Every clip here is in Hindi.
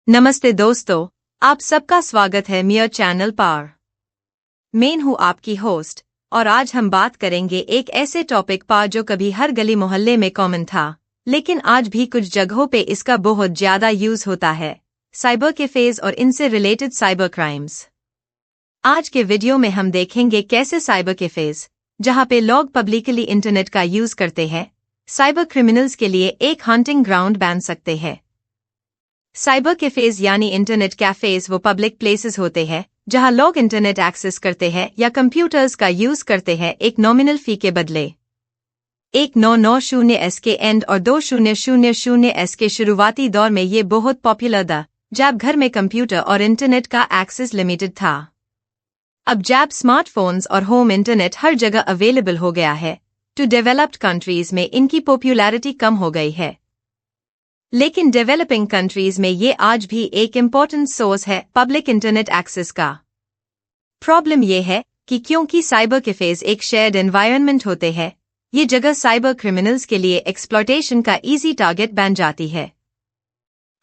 नमस्ते दोस्तों, आप सबका स्वागत है मेरे चैनल पर। मैं हूँ आपकी होस्ट और आज हम बात करेंगे एक ऐसे टॉपिक पर जो कभी हर गली मोहल्ले में कॉमन था, लेकिन आज भी कुछ जगहों पे इसका बहुत ज्यादा यूज होता है, साइबर कैफेज और इनसे रिलेटेड साइबर क्राइम्स। आज के वीडियो में हम देखेंगे कैसे साइबर कैफेज, जहाँ पे लोग पब्लिकली इंटरनेट का यूज करते हैं, साइबर क्रिमिनल्स के लिए एक हंटिंग ग्राउंड बन सकते हैं। साइबर कैफेज यानी इंटरनेट कैफेज वो पब्लिक प्लेसेस होते हैं जहां लोग इंटरनेट एक्सेस करते हैं या कंप्यूटर्स का यूज करते हैं एक नॉमिनल फी के बदले। 1990s के एंड और 2000s के शुरुआती दौर में ये बहुत पॉपुलर था, जब घर में कंप्यूटर और इंटरनेट का एक्सेस लिमिटेड था। अब जब स्मार्टफोन्स और होम इंटरनेट हर जगह अवेलेबल हो गया है, तो डेवलप्ड कंट्रीज में इनकी पॉपुलैरिटी कम हो गई है, लेकिन डेवलपिंग कंट्रीज में ये आज भी एक इम्पॉर्टेंट सोर्स है पब्लिक इंटरनेट एक्सेस का। प्रॉब्लम ये है कि क्योंकि साइबर कैफेज एक शेयर्ड एनवायरनमेंट होते हैं, ये जगह साइबर क्रिमिनल्स के लिए एक्सप्लॉयटेशन का इजी टारगेट बन जाती है।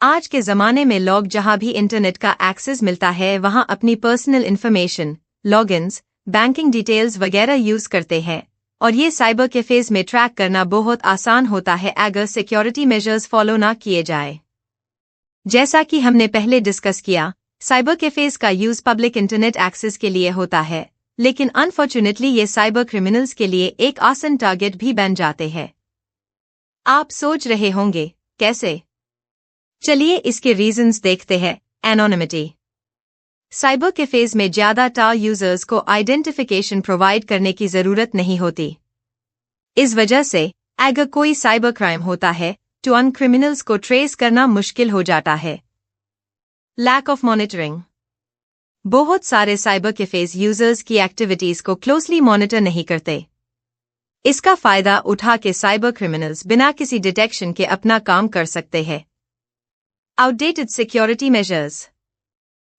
आज के जमाने में लोग जहां भी इंटरनेट का एक्सेस मिलता है वहां अपनी personal information, logins, banking details वगैरह यूज करते हैं, और ये साइबर कैफेज में ट्रैक करना बहुत आसान होता है अगर सिक्योरिटी मेजर्स फॉलो ना किए जाए। जैसा कि हमने पहले डिस्कस किया, साइबर कैफेज का यूज पब्लिक इंटरनेट एक्सेस के लिए होता है, लेकिन अनफॉर्चुनेटली ये साइबर क्रिमिनल्स के लिए एक आसान टारगेट भी बन जाते हैं। आप सोच रहे होंगे, कैसे? चलिए इसके रीजंस देखते हैं। एनोनिमिटी। साइबर कैफेज में ज्यादातर यूजर्स को आइडेंटिफिकेशन प्रोवाइड करने की जरूरत नहीं होती। इस वजह से अगर कोई साइबर क्राइम होता है तो उन क्रिमिनल्स को ट्रेस करना मुश्किल हो जाता है। Lack of monitoring. बहुत सारे साइबर कैफेज यूजर्स की एक्टिविटीज को क्लोजली मॉनिटर नहीं करते। इसका फायदा उठा के साइबर क्रिमिनल्स बिना किसी डिटेक्शन के अपना काम कर सकते हैं। Outdated security measures.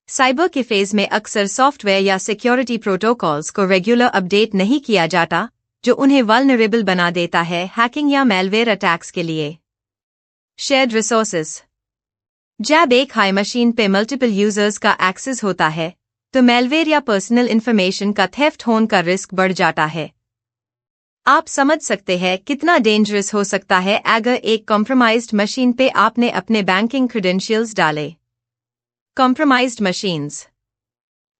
Cyber cafes में अक्सर सॉफ्टवेयर या सिक्योरिटी प्रोटोकॉल्स को रेगुलर अपडेट नहीं किया जाता, जो उन्हें वल्नरेबल बना देता है हैकिंग या मैलवेयर अटैक्स के लिए। Shared resources. जब एक हाई मशीन पे मल्टीपल यूजर्स का एक्सेस होता है, तो मैलवेयर या पर्सनल इंफॉर्मेशन का थेफ्ट होने का रिस्क बढ़ जाता है। आप समझ सकते हैं कितना डेंजरस हो सकता है अगर एक कॉम्प्रोमाइज्ड मशीन पे आपने अपने बैंकिंग क्रेडेंशियल्स डाले। Compromised machines.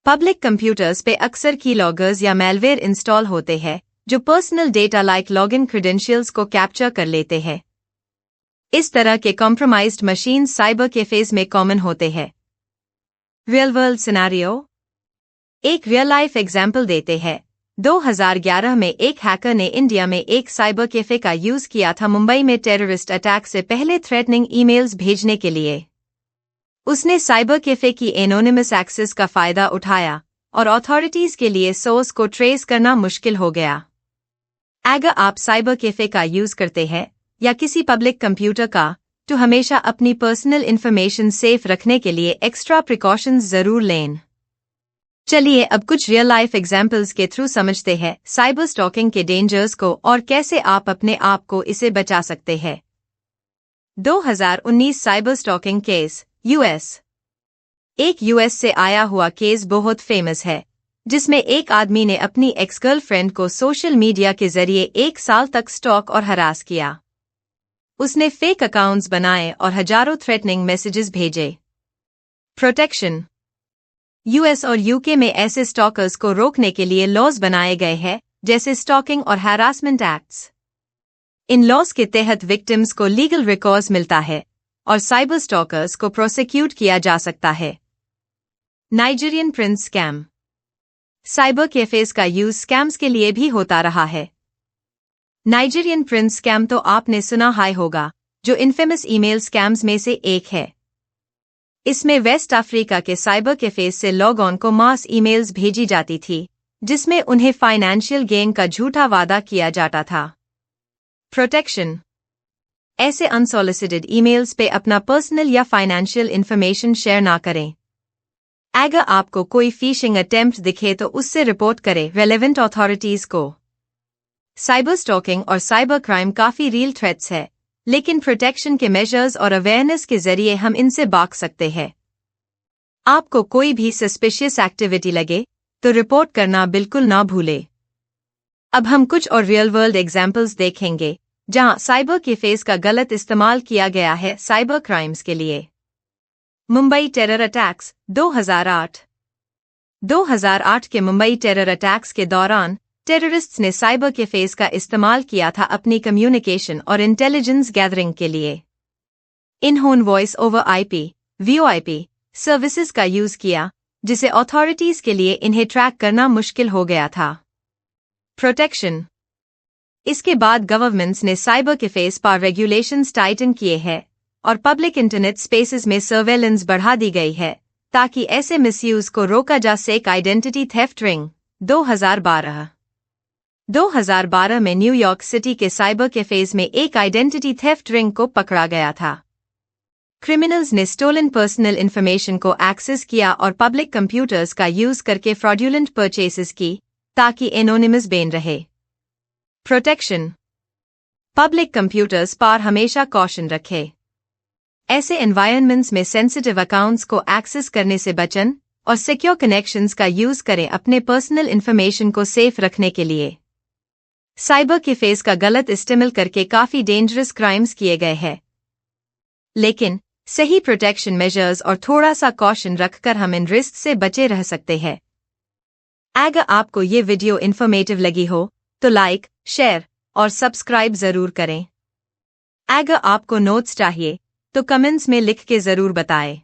पब्लिक कंप्यूटर्स पे अक्सर कीलॉगर्स या मैलवेयर इंस्टॉल होते हैं जो personal data like login credentials को कैप्चर कर लेते हैं। इस तरह के कॉम्प्रोमाइज्ड मशीन्स साइबर कैफेज में कॉमन होते हैं। Real world scenario. एक रियल लाइफ एग्जाम्पल देते हैं। 2011 में एक हैकर ने इंडिया में एक साइबर कैफे का यूज किया था मुंबई में टेररिस्ट अटैक से पहले थ्रेटनिंग ईमेल्स भेजने के लिए। उसने साइबर कैफे की एनोनिमस एक्सेस का फायदा उठाया और अथॉरिटीज के लिए सोर्स को ट्रेस करना मुश्किल हो गया। अगर आप साइबर कैफे का यूज करते हैं या किसी पब्लिक कंप्यूटर का, तो हमेशा अपनी पर्सनल इंफॉर्मेशन सेफ रखने के लिए एक्स्ट्रा प्रिकॉशंस जरूर लें। चलिए अब कुछ रियल लाइफ एग्जाम्पल्स के थ्रू समझते हैं साइबर स्टॉकिंग के डेंजर्स को और कैसे आप अपने आप को इसे बचा सकते हैं। 2019 साइबर स्टॉकिंग केस, यूएस। एक यूएस से आया हुआ केस बहुत फेमस है, जिसमें एक आदमी ने अपनी एक्स गर्लफ्रेंड को सोशल मीडिया के जरिए 1 साल तक स्टॉक और हरास किया। उसने फेक अकाउंट्स बनाए और हजारों थ्रेटनिंग मैसेजेस भेजे। प्रोटेक्शन। यूएस और यूके में ऐसे स्टॉकर्स को रोकने के लिए लॉज बनाए गए हैं, जैसे स्टॉकिंग और हैरासमेंट एक्ट्स। इन लॉज के तहत विक्टिम्स को लीगल रिकॉर्ड्स मिलता है और साइबर स्टॉकर्स को प्रोसिक्यूट किया जा सकता है। Nigerian Prince scam. Cyber cafes का यूज स्कैम्स के लिए भी होता रहा है। नाइजीरियन प्रिंस स्कैम तो आपने सुना ही होगा, जो इनफेमस ईमेल स्कैम्स में से एक है। इसमें वेस्ट अफ्रीका के साइबर कैफेज से लॉग ऑन को मास ईमेल्स भेजी जाती थी, जिसमें उन्हें फाइनेंशियल गेन का झूठा वादा किया जाता था। प्रोटेक्शन। ऐसे अनसॉलिसिटेड ईमेल्स पे अपना पर्सनल या फाइनेंशियल इंफॉर्मेशन शेयर ना करें। अगर आपको कोई फिशिंग अटेम्प्ट दिखे तो उससे रिपोर्ट करें रेलेवेंट अथॉरिटीज को। साइबर स्टॉकिंग और साइबर क्राइम काफी रियल थ्रेट्स है, लेकिन प्रोटेक्शन के मेजर्स और अवेयरनेस के जरिए हम इनसे बच सकते हैं। आपको कोई भी सस्पिशियस एक्टिविटी लगे तो रिपोर्ट करना बिल्कुल ना भूलें। अब हम कुछ और रियल वर्ल्ड एग्जाम्पल्स देखेंगे जहां साइबर कैफेज का गलत इस्तेमाल किया गया है साइबर क्राइम्स के लिए। मुंबई टेरर अटैक्स 2008 के मुंबई टेरर अटैक्स के दौरान टेररिस्ट्स ने साइबर कैफेज का इस्तेमाल किया था अपनी कम्युनिकेशन और इंटेलिजेंस गैदरिंग के लिए। इन्होंने voice over IP (VoIP) services का यूज किया, जिसे अथॉरिटीज के लिए इन्हें ट्रैक करना मुश्किल हो गया था। प्रोटेक्शन। इसके बाद गवर्नमेंट्स ने साइबर कैफेज पर रेगुलेशंस टाइटन किए हैं और पब्लिक इंटरनेट स्पेसेस में सर्वेलेंस बढ़ा दी गई है ताकि ऐसे मिसयूज को रोका जा सके। आइडेंटिटी थेफ्ट रिंग 2012 में न्यूयॉर्क सिटी के साइबर कैफेज में एक आइडेंटिटी थेफ्ट रिंग को पकड़ा गया था। क्रिमिनल्स ने स्टोलन पर्सनल इंफॉर्मेशन को एक्सेस किया और पब्लिक कंप्यूटर्स का यूज करके फ्रॉड्यूलेंट परचेसेस की ताकि एनोनिमस बेन रहे। प्रोटेक्शन। पब्लिक कंप्यूटर्स पर हमेशा कॉशन रखें। ऐसे एनवायरनमेंट्स में सेंसिटिव अकाउंट्स को एक्सेस करने से बचें और सिक्योर कनेक्शंस का यूज करें अपने पर्सनल इंफॉर्मेशन को सेफ रखने के लिए। साइबर कैफेज का गलत इस्तेमाल करके काफी डेंजरस क्राइम्स किए गए हैं, लेकिन सही प्रोटेक्शन मेजर्स और थोड़ा सा कॉशन रखकर हम इन रिस्क से बचे रह सकते हैं। अगर आपको ये वीडियो इन्फॉर्मेटिव लगी हो तो लाइक, शेयर और सब्सक्राइब जरूर करें। अगर आपको नोट्स चाहिए तो कमेंट्स में लिख के जरूर बताएं।